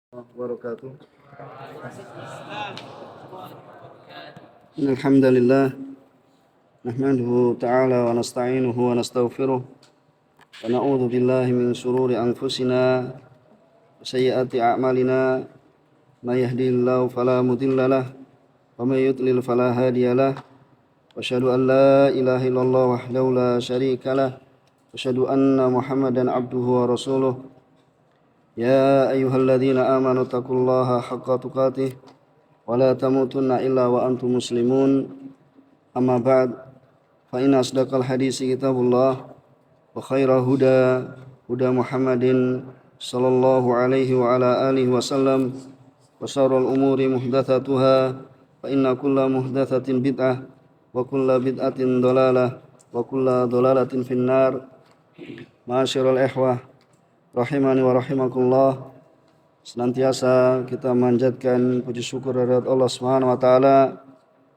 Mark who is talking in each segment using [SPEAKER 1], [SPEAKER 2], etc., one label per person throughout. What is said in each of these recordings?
[SPEAKER 1] Wabarakatuh. Alhamdulillah nahmaduhu ta'ala wa nasta'inuhu wa nastaghfiruh wa na'udzu billahi min shururi anfusina wa sayyiati a'malina may yahdihillahu fala mudilla lahu wa may yudlil fala hadiya lahu wa asyhadu an la ilaha illallah wahdahu la syarika lahu wa asyhadu anna Muhammadan abduhu wa rasuluh. يا أيها الذين آمنوا اتقوا الله حق تقاته ولا تموتن إلا وأنتم مسلمون أما بعد فإن أصدق الحديث كتاب الله وخير هدى محمد صلى الله عليه وعلى آله وسلم وشر الأمور محدثاتها فإن كل محدثة بدعة وكل بدعة ضلالة وكل ضلالة في النار. معاشر الإخوة rahimani wa rahimakumullah. Senantiasa kita manjatkan puji syukur kehadirat Allah Subhanahu wa taala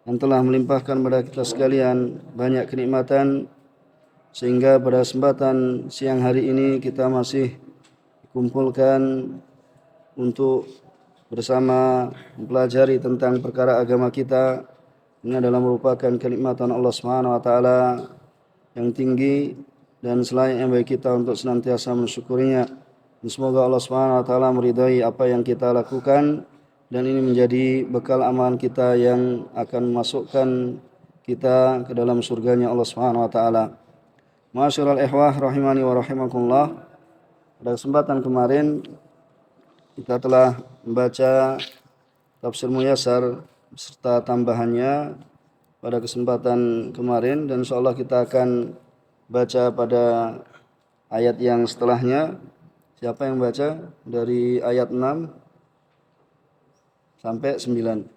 [SPEAKER 1] yang telah melimpahkan kepada kita sekalian banyak kenikmatan sehingga pada kesempatan siang hari ini kita masih dikumpulkan untuk bersama mempelajari tentang perkara agama kita. Ini adalah merupakan kenikmatan Allah Subhanahu wa taala yang tinggi dan selayaknya bagi kita untuk senantiasa mensyukurinya. Dan semoga Allah Subhanahu wa taala meridai apa yang kita lakukan dan ini menjadi bekal amalan kita yang akan memasukkan kita ke dalam surganya Allah Subhanahu wa taala. Ma'asyiral ikhwah rahimani wa rahimakumullah. Pada kesempatan kemarin kita telah membaca tafsir Muyassar beserta tambahannya pada kesempatan kemarin dan insyaallah kita akan baca pada ayat yang setelahnya. Siapa yang baca dari ayat 6 sampai 9?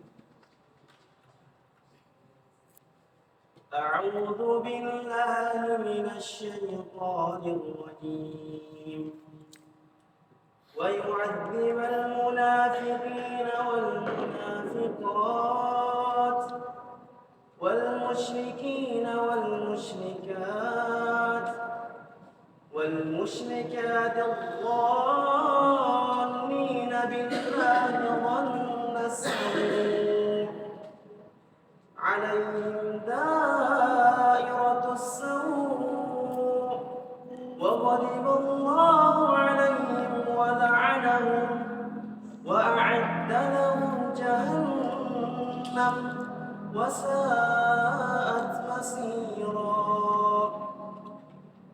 [SPEAKER 2] A'udzu billahi minasy syaithanir rajim. Wa yu'adzibal munafiqina wal munafiqat wal musyrikina wal musyrikat والمشركات الظانين بالله ظن السوء عليهم دائرة السوء وغضب الله عليهم ولعنهم وأعد لهم جهنم وساءت مصيرا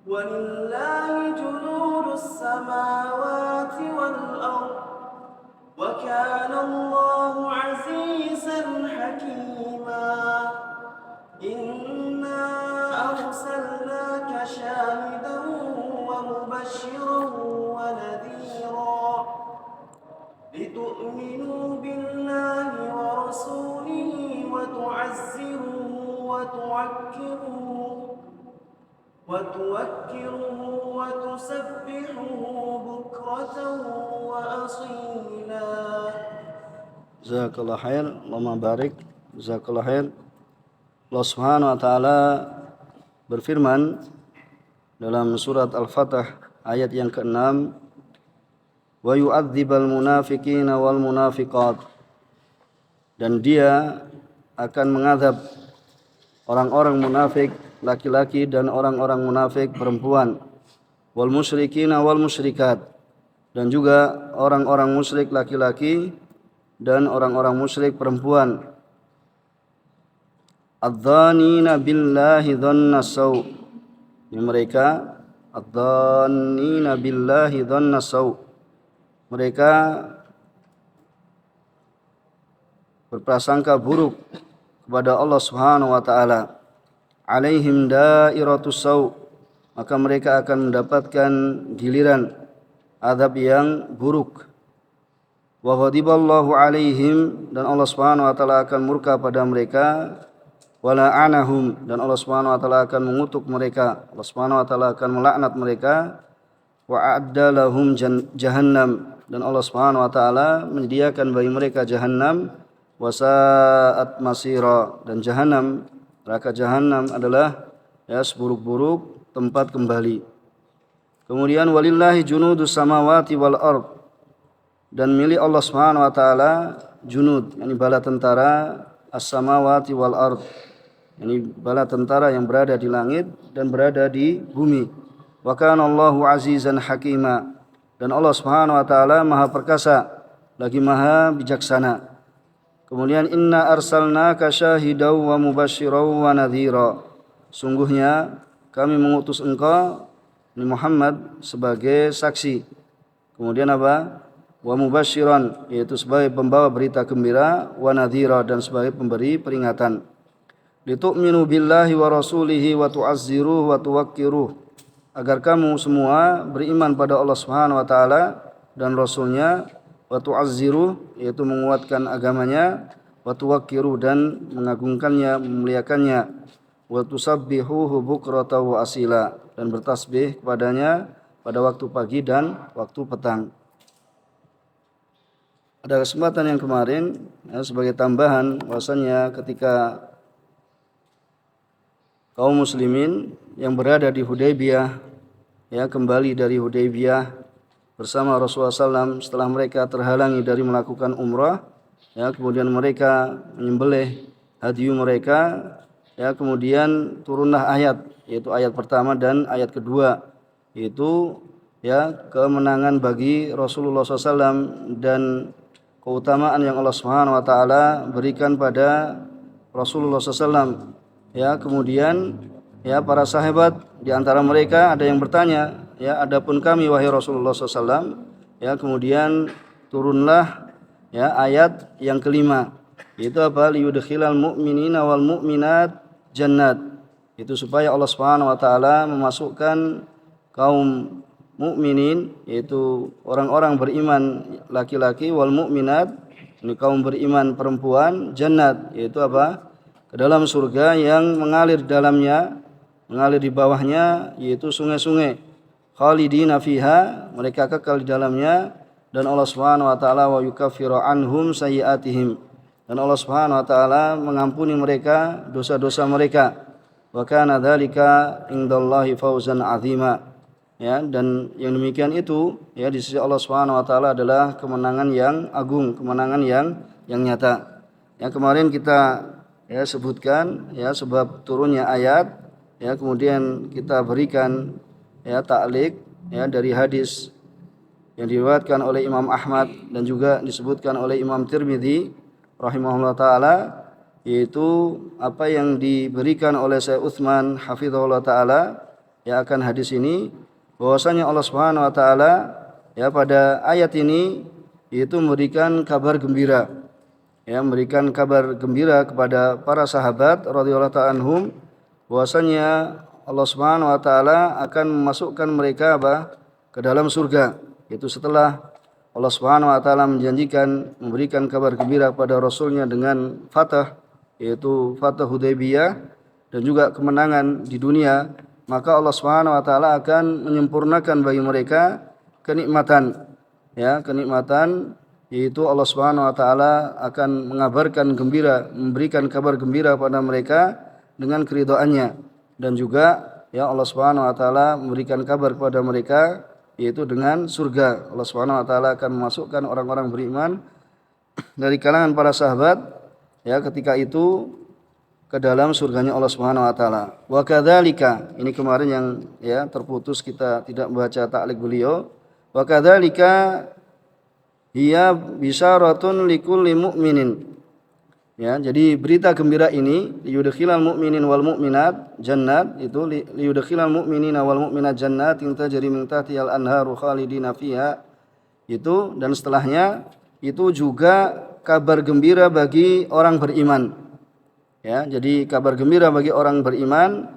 [SPEAKER 2] ولله جنود السماوات والأرض وكان الله عزيزا حكيما إنا أرسلناك شاهدا ومبشرا ونذيرا لتؤمنوا بالله ورسوله وتعزروه وتوكروه وتسبحوه بكرة وأصيلا.
[SPEAKER 1] Jazakallah khair, Allahumma barik. Jazakallah khair. Allah Subhanahu wa taala berfirman dalam surat Al-Fatah ayat yang ke-6, wa yu'adzibal munafiqina wal munafiqat, dan dia akan mengadab orang-orang munafik laki-laki dan orang-orang munafik perempuan, wal musyrikina wal musyrikat, dan juga orang-orang musyrik laki-laki dan orang-orang musyrik perempuan, adzanina billahi dhanna saw, mereka adzanina billahi dhanna saw, mereka berprasangka buruk kepada Allah Subhanahu wa taala. Alaihim dairatus saw, maka mereka akan mendapatkan giliran azab yang buruk. Wa ghadiballahu alaihim, dan Allah Subhanahu wa taala akan murka pada mereka. Wa la'anahum, dan Allah Subhanahu wa taala akan mengutuk mereka. Allah Subhanahu wa taala akan melaknat mereka. Wa a'adda lahum jahannam, dan Allah Subhanahu wa taala menyediakan bagi mereka jahannam. Wa sa'at masira, dan jahannam, neraka jahannam adalah seburuk-buruk tempat kembali. Kemudian walillahi junudus samawati wal ard, dan milik Allah Subhanahu wa taala junud, yakni bala tentara as-samawati wal ard, yakni bala tentara yang berada di langit dan berada di bumi. Wa kana Allahu azizan hakima, dan Allah Subhanahu wa taala maha perkasa lagi maha bijaksana. Kemudian inna arsalnaka syahidaw wa mubasysyiran wa nadhira, sungguhnya kami mengutus engkau Muhammad sebagai saksi. Kemudian apa? Wa mubasysyiran, yaitu sebagai pembawa berita gembira, wa nadhira, dan sebagai pemberi peringatan. Litu'minu billahi wa rasulihi wa tu'azziruhu wa tuwaqqiruh, agar kamu semua beriman pada Allah Subhanahu wa taala dan rasulnya, wa tu'azziruh, yaitu menguatkan agamanya, wa tuwaqqiruh, dan mengagungkannya, memuliakannya, wa tusabbihuhu bukratan wa asila, dan bertasbih kepadanya pada waktu pagi dan waktu petang. Pada kesempatan yang kemarin sebagai tambahan, bahwasanya ketika kaum muslimin yang berada di Hudaybiyah kembali dari Hudaybiyah bersama Rasulullah SAW setelah mereka terhalangi dari melakukan umrah, kemudian mereka menyembelih hadyu mereka, kemudian turunlah ayat, yaitu ayat pertama dan ayat kedua, yaitu kemenangan bagi Rasulullah SAW dan keutamaan yang Allah Subhanahu wa taala berikan pada Rasulullah SAW. Kemudian para sahabat di antara mereka ada yang bertanya, adapun kami wahai Rasulullah SAW, kemudian turunlah ayat yang kelima, yaitu apa? Liyudkhilal mu'minina wal mu'minat jannat, itu supaya Allah Subhanahu wa taala memasukkan kaum mukminin, yaitu orang-orang beriman laki-laki, wal mukminat, ini kaum beriman perempuan, jannat, yaitu apa? Ke dalam surga yang mengalir di dalamnya, mengalir di bawahnya, yaitu sungai-sungai. Khalidina fiha, mereka kekal di dalamnya, dan Allah Subhanahu wa taala wa yukaffiru anhum sayyi'atihim, dan Allah Subhanahu wa taala mengampuni mereka dosa-dosa mereka. Wa kana dzalika indallahi fawzan 'azima. Dan yang demikian itu di sisi Allah Subhanahu wa taala adalah kemenangan yang agung, kemenangan yang nyata. Yang kemarin kita sebutkan sebab turunnya ayat, kemudian kita berikan ta'liq dari hadis yang diriwayatkan oleh Imam Ahmad dan juga disebutkan oleh Imam Tirmidzi rahimahullah taala, yaitu apa yang diberikan oleh Syekh Utsman hafizahullah taala akan hadis ini, bahwasanya Allah Subhanahu wa taala pada ayat ini yaitu memberikan kabar gembira, memberikan kabar gembira kepada para sahabat radhiyallahu ta'ala anhum, bahwasanya Allah Subhanahu wa taala akan memasukkan mereka ke dalam surga, yaitu setelah Allah Subhanahu wa taala menjanjikan memberikan kabar gembira kepada rasulnya dengan fatah, yaitu fatah Hudaybiyah dan juga kemenangan di dunia, maka Allah Subhanahu wa taala akan menyempurnakan bagi mereka kenikmatan, kenikmatan, yaitu Allah Subhanahu wa taala akan mengabarkan gembira, memberikan kabar gembira pada mereka dengan keridhaannya, dan juga Allah Subhanahu wa taala memberikan kabar kepada mereka yaitu dengan surga. Allah Subhanahu wa taala akan memasukkan orang-orang beriman dari kalangan para sahabat ketika itu ke dalam surganya Allah Subhanahu wa taala. Wa kadzalika, ini kemarin yang terputus kita tidak membaca ta'liq beliau. Wa kadzalika hiya bisyaratun likulli mu'minin. Jadi berita gembira ini, liyudkhilal mu'minin wal mu'minat jannat, itu liyudkhilal mu'minina wal mu'minat jannat tajri min tahtihal anharu khalidina fiha, itu, dan setelahnya itu juga kabar gembira bagi orang beriman. Jadi kabar gembira bagi orang beriman,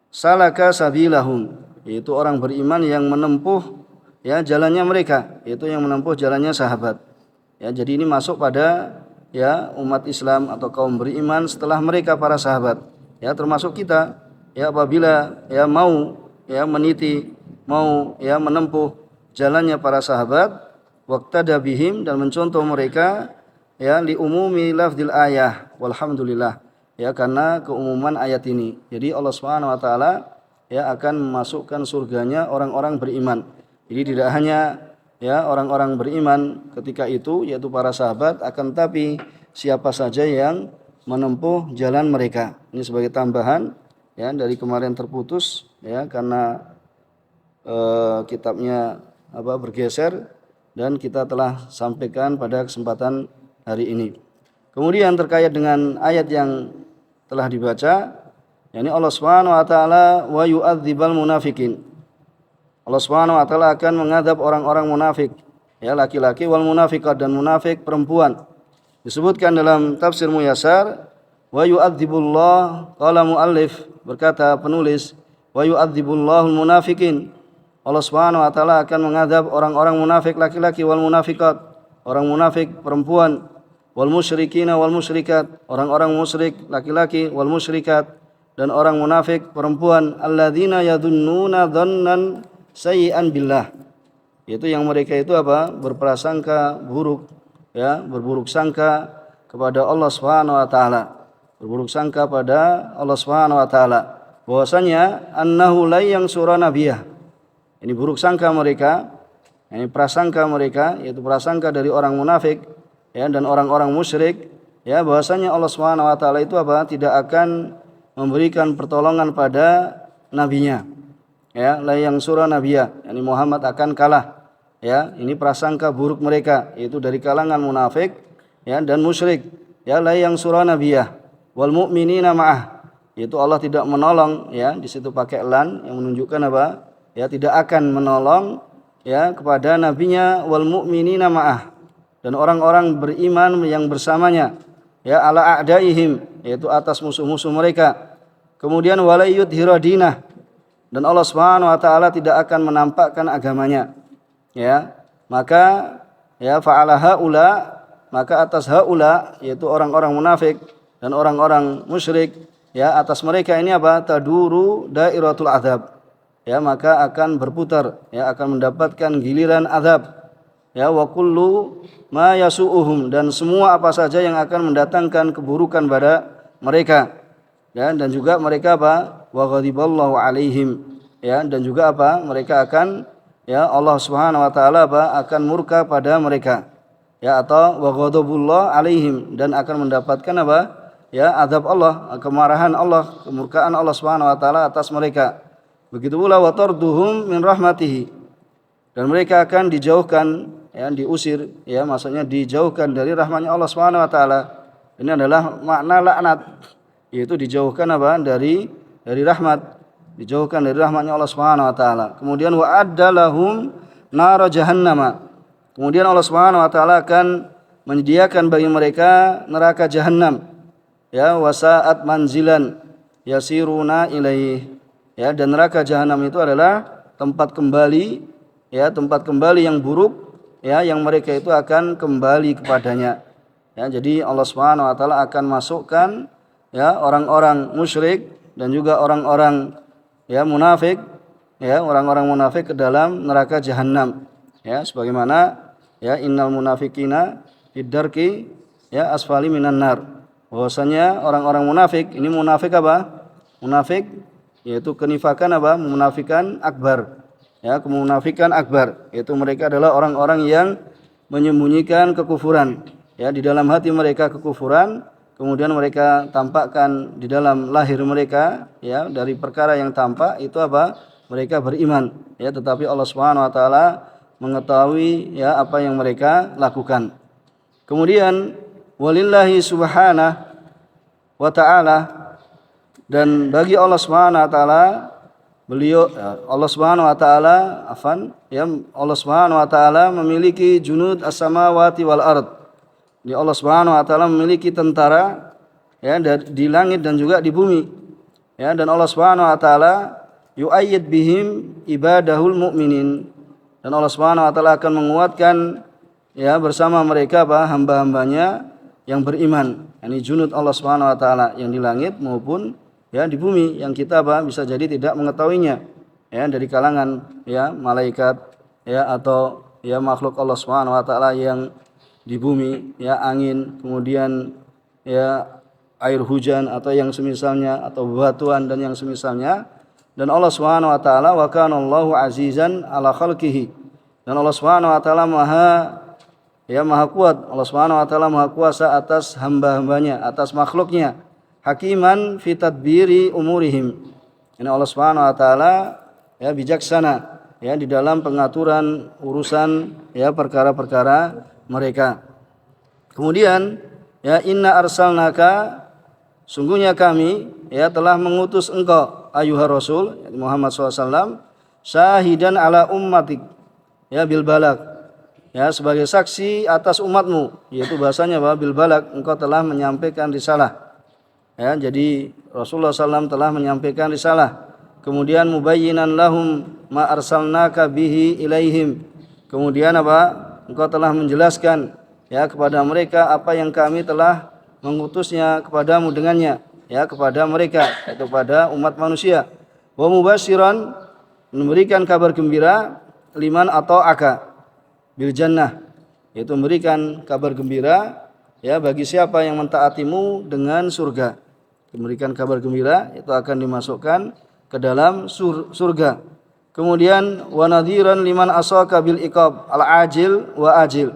[SPEAKER 1] salaka sabilahum, yaitu orang beriman yang menempuh jalannya mereka, yaitu yang menempuh jalannya sahabat. Jadi ini masuk pada umat Islam atau kaum beriman setelah mereka para sahabat. Termasuk kita apabila mau meniti, mau menempuh jalannya para sahabat, waqtada bihim, dan mencontoh mereka li umumi lafdil ayah walhamdulillah, karena keumuman ayat ini. Jadi Allah Subhanahu wa taala akan memasukkan surganya orang-orang beriman. Jadi tidak hanya ya orang-orang beriman ketika itu, yaitu para sahabat. Akan tetapi siapa saja yang menempuh jalan mereka. Ini sebagai tambahan ya dari kemarin terputus ya karena kitabnya bergeser dan kita telah sampaikan pada kesempatan hari ini. Kemudian terkait dengan ayat yang telah dibaca, yakni Allah Subhanahu wa taala wa yu'adzibal munafiqin. Allah Subhanahu wa taala akan mengadab orang-orang munafik, ya laki-laki wal munafiqat dan munafik perempuan. Disebutkan dalam tafsir Muyassar wa yu'adzibullah, qala muallif, berkata penulis, wa yu'adzibullahul munafiqin. Allah Subhanahu wa taala akan mengadab orang-orang munafik laki-laki wal munafiqat, orang munafik perempuan, wal musyrikina wal musyrikat, orang-orang musyrik laki-laki, wal musyrikat dan orang munafik perempuan, alladzina yadhunnuna dhannan sayyi'an billah. Yaitu yang mereka itu berprasangka buruk, ya, berburuk sangka kepada Allah Subhanahu wa taala. Berburuk sangka pada Allah Subhanahu wa taala bahwasanya annahu la yansura nabiyah. Ini buruk sangka mereka, ini prasangka mereka, yaitu prasangka dari orang munafik ya dan orang-orang musyrik ya bahwasanya Allah Subhanahu wa taala itu tidak akan memberikan pertolongan pada nabinya. Ya, la yang surah nabiyah, yakni Muhammad akan kalah. Ya, ini prasangka buruk mereka, yaitu dari kalangan munafik ya dan musyrik. Ya, la yang surah nabiyah wal mu'minina ma'ah. Yaitu Allah tidak menolong ya, di situ pakai lan yang menunjukkan ya tidak akan menolong ya kepada nabinya wal mu'minina ma'ah dan orang-orang beriman yang bersamanya ya ala a'daihim, yaitu atas musuh-musuh mereka. Kemudian wala yudhira dinah, dan Allah Subhanahu wa taala tidak akan menampakkan agamanya. Ya, maka ya fa'ala haula, maka atas haula yaitu orang-orang munafik dan orang-orang musyrik ya atas mereka ini taduru dairatul azab. Ya, maka akan berputar ya akan mendapatkan giliran azab. Ya, wa kullu ma yasu'uhum, dan semua apa saja yang akan mendatangkan keburukan pada mereka. Ya, dan juga mereka wa ghadiballahu alaihim. Ya, dan juga mereka akan ya Allah Subhanahu wa taala akan murka pada mereka. Ya, atau wa ghadabullah alaihim, dan akan mendapatkan ya azab Allah, kemarahan Allah, kemurkaan Allah Subhanahu wa taala atas mereka. Begitu pula wa tarduhum min rahmatihi, dan mereka akan dijauhkan ya diusir ya maksudnya dijauhkan dari rahmatnya Allah Subhanahu wa taala. Ini adalah makna laknat, yaitu dijauhkan dari rahmat, dijauhkan dari rahmatnya Allah Subhanahu wa taala. Kemudian wa addalahum nar jahannama, kemudian Allah Subhanahu wa taala akan menyediakan bagi mereka neraka jahanam ya wasaat manzilan yasiruna ilaih. Ya, dan neraka jahanam itu adalah tempat kembali ya, tempat kembali yang buruk ya yang mereka itu akan kembali kepadanya. Ya, jadi Allah Subhanahu wa taala akan masukkan ya orang-orang musyrik dan juga orang-orang ya munafik ya orang-orang munafik ke dalam neraka jahanam. Ya, sebagaimana ya innal munafiqina fid-darki ya asfali minan nar. Bahwasanya orang-orang munafik, ini munafik Munafik yaitu kenifakan munafikan akbar. Ya, kemunafikan akbar, yaitu mereka adalah orang-orang yang menyembunyikan kekufuran. Ya, di dalam hati mereka kekufuran, kemudian mereka tampakkan di dalam lahir mereka ya dari perkara yang tampak itu mereka beriman. Ya, tetapi Allah Subhanahu wa taala mengetahui ya apa yang mereka lakukan. Kemudian walillahi subhanahu wa ta'ala, dan bagi Allah Subhanahu wa taala Allah Subhanahu wa taala Allah Subhanahu wa taala memiliki junud as-samawati wal ard. Jadi Allah Subhanahu wa taala memiliki tentara ya di langit dan juga di bumi. Ya, dan Allah Subhanahu wa taala yu'ayyid bihim ibadahul mu'minin. Dan Allah Subhanahu wa taala akan menguatkan ya bersama mereka hamba-hambanya yang beriman. Ini junud Allah Subhanahu wa taala yang di langit maupun ya di bumi yang kita bisa jadi tidak mengetahuinya ya dari kalangan ya malaikat ya atau ya makhluk Allah Subhanahu wa taala yang di bumi ya angin, kemudian ya air hujan atau yang semisalnya atau batuan dan yang semisalnya. Dan Allah Subhanahu wa taala wa kana Allahu azizan ala khalqihi, dan Dan Allah Subhanahu wa taala maha kuat. Allah Subhanahu wa taala maha kuasa atas hamba-hambanya, atas makhluknya. Hakiman fi tadbiri umurihim. Ini Allah Subhanahu wa taala bijaksana di dalam pengaturan urusan perkara-perkara mereka. Kemudian inna arsalnaka, sungguhnya kami telah mengutus engkau ayuhar rasul Muhammad SAW syahidan ala ummatik bil balak, sebagai saksi atas umatmu, yaitu bahasanya bahwa bil balak, engkau telah menyampaikan risalah. Jadi Rasulullah SAW telah menyampaikan risalah. Kemudian mubayyinan lahum ma arsalnaka bihi ilaihim, kemudian engkau telah menjelaskan kepada mereka apa yang kami telah mengutusnya kepadamu dengannya, kepada mereka, yaitu pada umat manusia. Wa mubasyiran, memberikan kabar gembira, liman atau aka bil jannah, yaitu memberikan kabar gembira bagi siapa yang mentaatimu dengan surga. Memberikan kabar gembira itu akan dimasukkan ke dalam surga. Kemudian wa nadhiran liman asaka bil iqab al ajil wa ajil,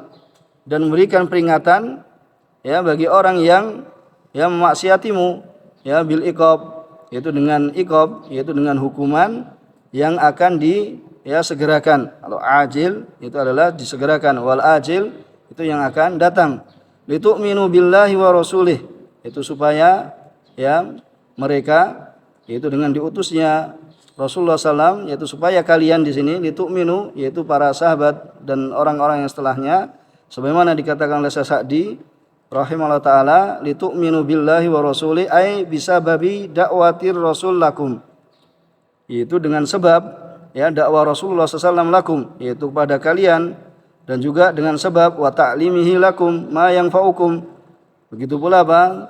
[SPEAKER 1] dan memberikan peringatan bagi orang yang memaksiatimu bil iqab, yaitu dengan iqab, yaitu dengan hukuman yang akan segerakan. Kalau ajil itu adalah disegerakan, wal ajil itu yang akan datang. Litu'minu billahi wa rasulih, itu supaya mereka, yaitu dengan diutusnya Rasulullah SAW, yaitu supaya kalian di sini litu'minu, yaitu para sahabat dan orang-orang yang setelahnya, sebagaimana dikatakan oleh Sa'di rahimahullah taala, litu'minu billahi wa rasulih ay bisababi da'watir rasul lakum, yaitu dengan sebab dakwah Rasulullah SAW lakum, yaitu kepada kalian, dan juga dengan sebab wa ta'limihi lakum ma yanfa'ukum, begitu pula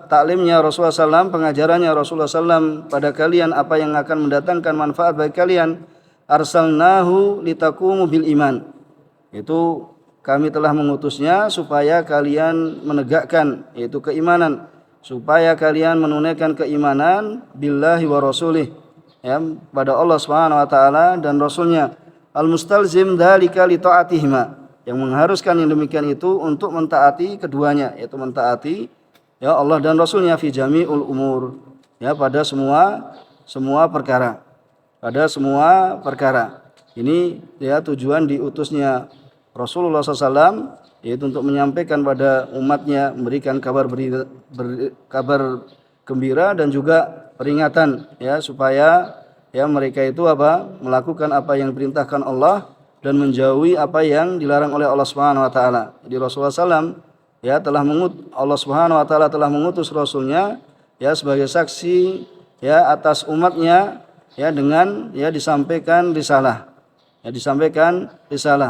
[SPEAKER 1] taklimnya Rasulullah SAW, pengajarannya Rasulullah SAW pada kalian apa yang akan mendatangkan manfaat bagi kalian. Arsalnahu litaqumu bil iman, itu kami telah mengutusnya supaya kalian menegakkan, yaitu keimanan, supaya kalian menunaikan keimanan billahi wa rasulih, pada Allah Subhanahu wa taala dan rasulnya. Al mustalzim dzalika li ta'atihima, yang mengharuskan yang demikian itu untuk mentaati keduanya, yaitu mentaati Allah dan rasulnya fi jami'ul umur, pada semua perkara, Ini tujuan diutusnya Rasulullah SAW, yaitu untuk menyampaikan pada umatnya, memberikan kabar gembira dan juga peringatan, supaya mereka itu melakukan apa yang diperintahkan Allah dan menjauhi apa yang dilarang oleh Allah Subhanahu wa taala. Jadi Rasulullah SAW Allah Subhanahu wa taala telah mengutus rasulnya sebagai saksi atas umatnya dengan disampaikan risalah.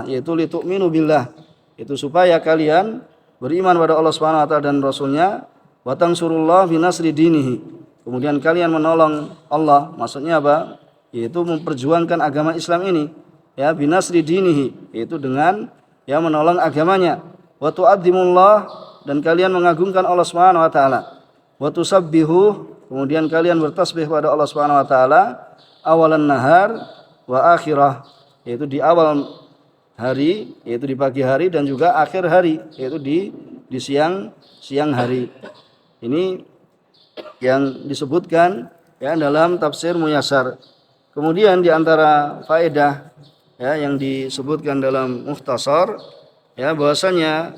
[SPEAKER 1] Yaitu litu'minu billah, itu supaya kalian beriman pada Allah Subhanahu wa taala dan rasulnya, wa tansurullah bi nasri dinihi, kemudian kalian menolong Allah, maksudnya yaitu memperjuangkan agama Islam ini, bi nasri dinihi, yaitu dengan menolong agamanya. Wa tu'adzimullah, dan kalian mengagungkan Allah Subhanahu wa taala. Wa tusabbihu, kemudian kalian bertasbih pada Allah Subhanahu wa taala, awalan nahar wa akhirah, yaitu di awal hari, yaitu di pagi hari, dan juga akhir hari, yaitu di siang hari. Ini yang disebutkan dalam tafsir Muyassar. Kemudian di antara faedah yang disebutkan dalam Mukhtasar, bahwasanya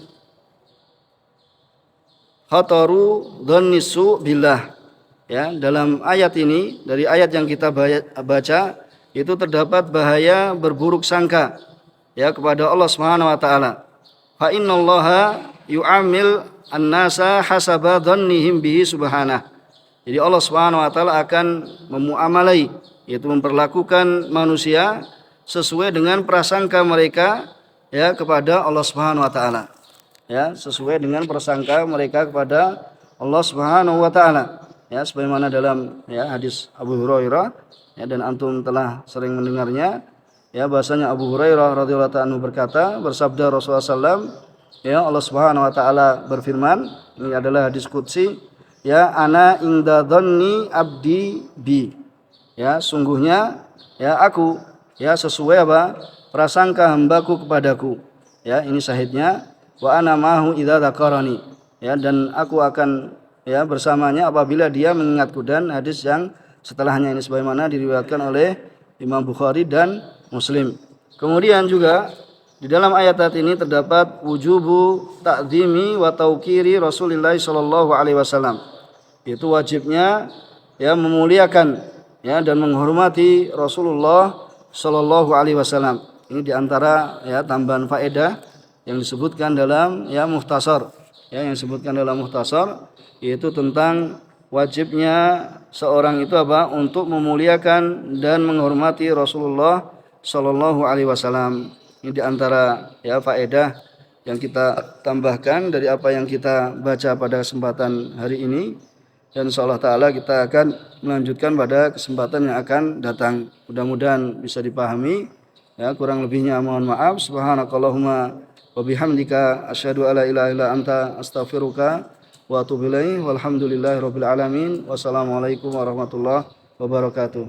[SPEAKER 1] khataru dhannisu billah, dalam ayat ini, dari ayat yang kita baca, itu terdapat bahaya berburuk sangka kepada Allah Subhanahu wa taala. Fa innallaha yu'amil an-nasa hasaba dhannihim bihi subhanah. Jadi Allah Subhanahu wa taala akan memuamalai, yaitu memperlakukan manusia sesuai dengan prasangka mereka kepada Allah Subhanahu wa taala. Sesuai dengan prasangka mereka kepada Allah Subhanahu wa taala. Sebagaimana dalam hadis Abu Hurairah, dan antum telah sering mendengarnya, bahasanya Abu Hurairah radhiyallahu anhu berkata, bersabda Rasulullah SAW, Allah Subhanahu wa taala berfirman, ini adalah hadis qudsi, ana inda dhanni abdi bi, sungguhnya aku sesuai prasangka hambaku kepadaku. Ya, ini syahidnya. Wa ana ma'ahu idza dzakarani. Ya, dan aku akan ya bersamanya apabila dia mengingatku. Dan hadis yang setelahnya ini sebagaimana diriwayatkan oleh Imam Bukhari dan Muslim. Kemudian juga di dalam ayat ini terdapat wujubu ta'zimi wa tauqiri Rasulullah sallallahu alaihi wasallam. Itu wajibnya ya memuliakan ya dan menghormati Rasulullah sallallahu alaihi wasallam. Ini diantara ya tambahan faedah yang disebutkan dalam ya mukhtasar. Ya, yang disebutkan dalam mukhtasar yaitu tentang wajibnya seorang itu apa? Untuk memuliakan dan menghormati Rasulullah sallallahu alaihi wasallam. Ini diantara ya faedah yang kita tambahkan dari apa yang kita baca pada kesempatan hari ini. Dan insyaallah ta'ala kita akan melanjutkan pada kesempatan yang akan datang. Mudah-mudahan bisa dipahami. Ya, kurang lebihnya mohon maaf. Subhanakallahumma wa bihamdika asyhadu alla ilaha illa anta astaghfiruka wa atubu ilaik. Walhamdulillahirabbil alamin. Wassalamualaikum warahmatullahi wabarakatuh.